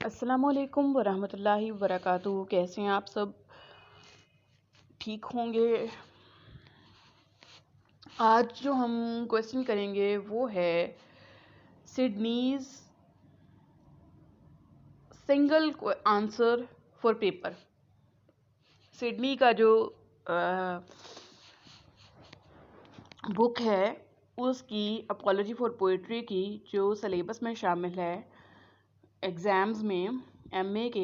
अस्सलामुअलैकुम वरहमतुल्लाहि वबरकातुहू। कैसे हैं आप सब? ठीक होंगे। आज जो हम क्वेश्चन करेंगे वो है Sidney's single answer for paper. Sidney का जो बुक है उसकी अपॉलजी फॉर पोइट्री की जो सिलेबस में शामिल है एग्ज़ाम्स में, एमए के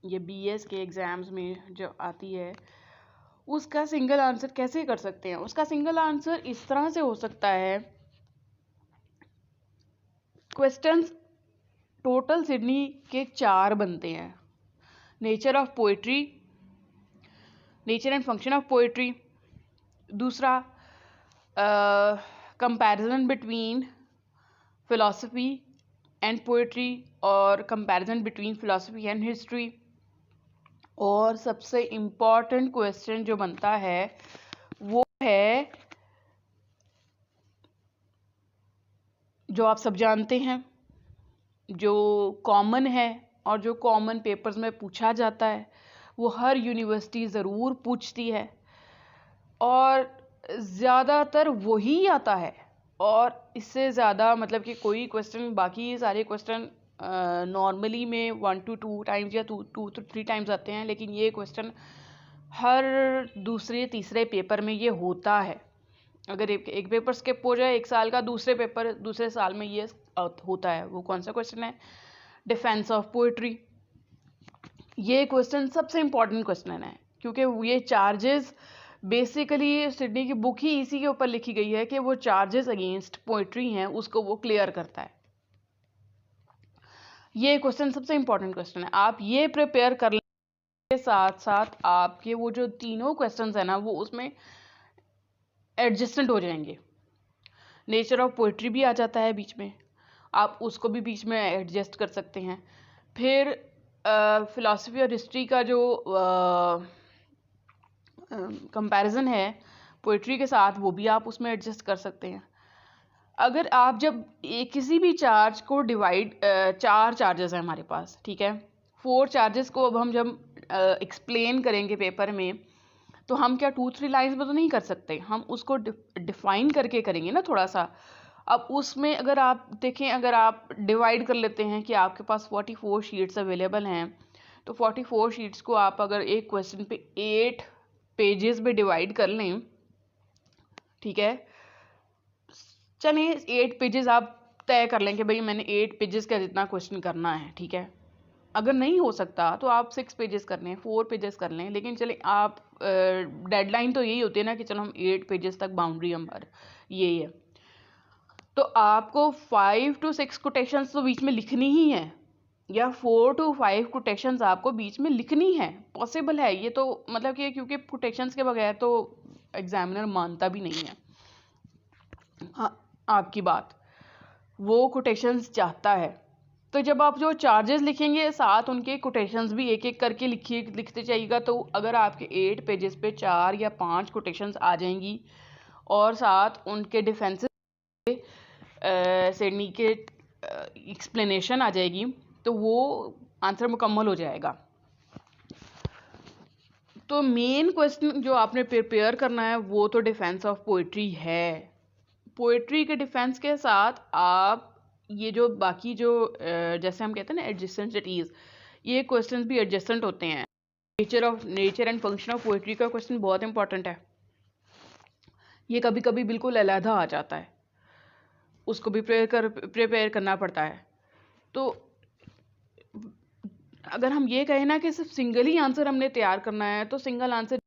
या बीएस के एग्ज़ाम्स में जो आती है, उसका सिंगल आंसर कैसे कर सकते हैं। उसका सिंगल आंसर इस तरह से हो सकता है। क्वेश्चंस टोटल सिडनी के 4 बनते हैं। Nature of poetry, nature and function of poetry. दूसरा comparison between philosophy and poetry और comparison between philosophy and history. और सबसे इम्पॉर्टेंट क्वेश्चन जो बनता है वो है जो आप सब जानते हैं, जो कॉमन है और जो कॉमन पेपर्स में पूछा जाता है, वो हर यूनिवर्सिटी ज़रूर पूछती है और ज़्यादातर वही आता है। और इससे ज़्यादा मतलब कि कोई क्वेश्चन, बाकी सारे क्वेश्चन नॉर्मली में 1 to 2 टाइम्स या 2 to 3 टाइम्स आते हैं, लेकिन ये क्वेश्चन हर दूसरे तीसरे पेपर में ये होता है। अगर एक पेपर स्किप हो जाए 1 साल का, दूसरे साल में ये होता है। वो कौन सा क्वेश्चन है? Defence of poetry. ये क्वेश्चन सबसे इम्पॉर्टेंट क्वेश्चन है क्योंकि ये चार्जेस बेसिकली सिडनी की बुक ही इसी के ऊपर लिखी गई है कि वो चार्जेस अगेंस्ट पोइट्री हैं उसको वो क्लियर करता है। ये क्वेश्चन सबसे इम्पॉर्टेंट क्वेश्चन है। आप ये प्रिपेयर कर लें के साथ साथ आपके वो जो तीनों क्वेश्चंस है ना वो उसमें एडजस्टेंट हो जाएंगे। नेचर ऑफ पोइट्री भी आ जाता है बीच में, आप उसको भी बीच में एडजस्ट कर सकते हैं। फिर फिलॉसफी और हिस्ट्री का जो कंपैरिजन है पोइट्री के साथ, वो भी आप उसमें एडजस्ट कर सकते हैं। अगर आप जब किसी भी चार्ज को डिवाइड, 4 चार्जेस हैं हमारे पास, ठीक है। 4 चार्जेस को अब हम जब एक्सप्लेन करेंगे पेपर में, तो हम क्या 2-3 लाइन्स में तो नहीं कर सकते, हम उसको डिफाइन करके करेंगे ना थोड़ा सा। अब उसमें अगर आप देखें, अगर आप डिवाइड कर लेते हैं कि आपके पास 44 शीट्स अवेलेबल हैं, तो 44 शीट्स को आप अगर एक क्वेश्चन पे 8 पेजेस में डिवाइड कर लें, ठीक है। चलिए 8 पेजेस आप तय कर लें कि भाई मैंने 8 पेजेस का जितना क्वेश्चन करना है, ठीक है। अगर नहीं हो सकता तो आप 6 पेजेस कर लें, 4 पेजेस कर लें, लेकिन चले आप डेडलाइन तो यही होती है ना कि चलो हम 8 पेजेस तक बाउंड्री हमार यही है। तो आपको 5 to 6 कोटेशंस तो बीच में लिखनी ही है, या 4 to 5 कोटेशंस आपको बीच में लिखनी है। पॉसिबल है ये तो, मतलब कि क्योंकि कोटेशंस के बगैर तो एग्जामिनर मानता भी नहीं है। हाँ, आपकी बात, वो कोटेशंस चाहता है। तो जब आप जो चार्जेस लिखेंगे साथ उनके कोटेशंस भी एक एक करके लिखते जाइएगा, तो अगर आपके 8 पेजेस पे 4 या 5 कोटेशंस आ जाएंगी और साथ उनके डिफेंसेस सिडनी के एक्सप्लेनेशन आ जाएगी, तो वो आंसर मुकम्मल हो जाएगा। तो मेन क्वेश्चन जो आपने प्रिपेयर करना है वो तो डिफेंस ऑफ पोइट्री है। पोइट्री के डिफेंस के साथ आप ये जो बाकी जो जैसे हम कहते हैं ना एडजेसेंटिटीज, ये क्वेश्चंस भी एडजेसेंट होते हैं। Nature and function of poetry का क्वेश्चन बहुत इंपॉर्टेंट है। ये कभी कभी बिल्कुल अलहदा आ जाता है, उसको भी प्रिपेयर करना पड़ता है। तो अगर हम ये कहें ना कि सिर्फ सिंगल ही आंसर हमने तैयार करना है, तो सिंगल आंसर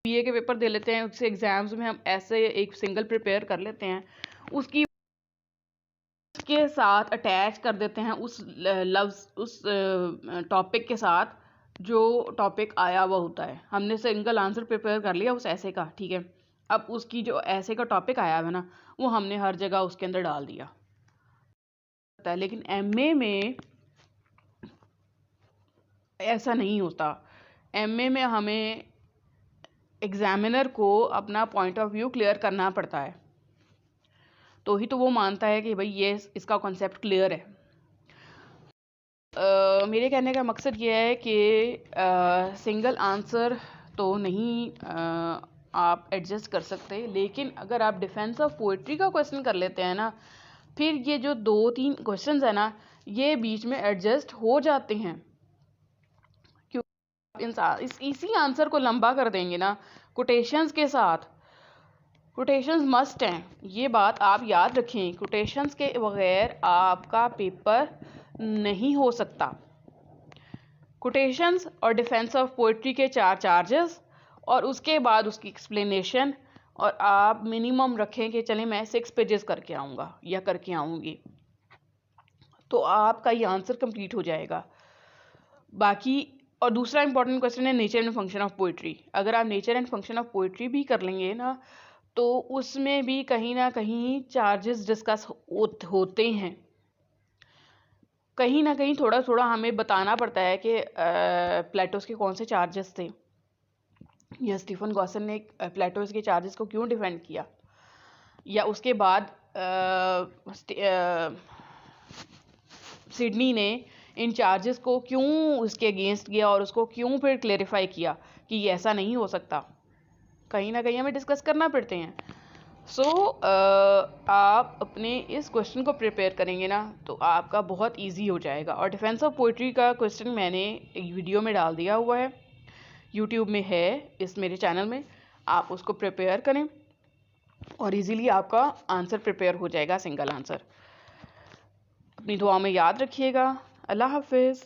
बीए के पेपर दे लेते हैं, उससे एग्जाम्स में हम ऐसे एक सिंगल प्रिपेयर कर लेते हैं, उसकी के साथ अटैच कर देते हैं उस लफ्ज़, उस टॉपिक के साथ जो टॉपिक आया हुआ होता है। हमने सिंगल आंसर प्रिपेयर कर लिया उस ऐसे का, ठीक है। अब उसकी जो ऐसे का टॉपिक आया है ना, वो हमने हर जगह उसके अंदर डाल दिया। लेकिन एमए में ऐसा नहीं होता। एमए में हमें एग्जामिनर को अपना पॉइंट ऑफ व्यू क्लियर करना पड़ता है, तो ही तो वो मानता है कि भाई ये इसका कॉन्सेप्ट क्लियर है। मेरे कहने का मकसद ये है कि सिंगल आंसर तो नहीं आप एडजस्ट कर सकते, लेकिन अगर आप डिफेंस ऑफ पोइट्री का क्वेश्चन कर लेते हैं ना, फिर ये जो 2-3 क्वेश्चंस है ना, ये बीच में एडजस्ट हो जाते हैं। क्योंकि इसी आंसर को लंबा कर देंगे ना कोटेशंस के साथ। कोटेशंस मस्ट हैं, ये बात आप याद रखें। कोटेशंस के बगैर आपका पेपर नहीं हो सकता। कोटेशंस और डिफेंस ऑफ पोइट्री के 4 चार्जेस और उसके बाद उसकी एक्सप्लेनेशन, और आप मिनिमम रखें कि चलें मैं 6 पेजेस करके आऊँगा या करके आऊँगी, तो आपका ये आंसर कंप्लीट हो जाएगा। बाकी और दूसरा इंपॉर्टेंट क्वेश्चन है nature and function of poetry. अगर आप nature and function of poetry भी कर लेंगे ना, तो उसमें भी कहीं ना कहीं चार्जेस डिस्कस होते हैं। कहीं ना कहीं थोड़ा थोड़ा हमें बताना पड़ता है कि प्लेटोस के कौन से चार्जेस थे, या स्टीफन गॉसन ने प्लेटोस के चार्जेस को क्यों डिफेंड किया, या उसके बाद सिडनी ने इन चार्जेस को क्यों उसके अगेंस्ट गया और उसको क्यों फिर क्लेरिफाई किया कि ये ऐसा नहीं हो सकता। कहीं ना कहीं हमें डिस्कस करना पड़ते हैं। आप अपने इस क्वेश्चन को प्रिपेयर करेंगे ना, तो आपका बहुत इजी हो जाएगा। और डिफेंस ऑफ पोइट्री का क्वेश्चन मैंने एक वीडियो में डाल दिया हुआ है, यूट्यूब में है, इस मेरे चैनल में, आप उसको प्रिपेयर करें और इजीली आपका आंसर प्रिपेयर हो जाएगा, सिंगल आंसर। अपनी दुआ में याद रखिएगा। अल्लाह हाफिज़।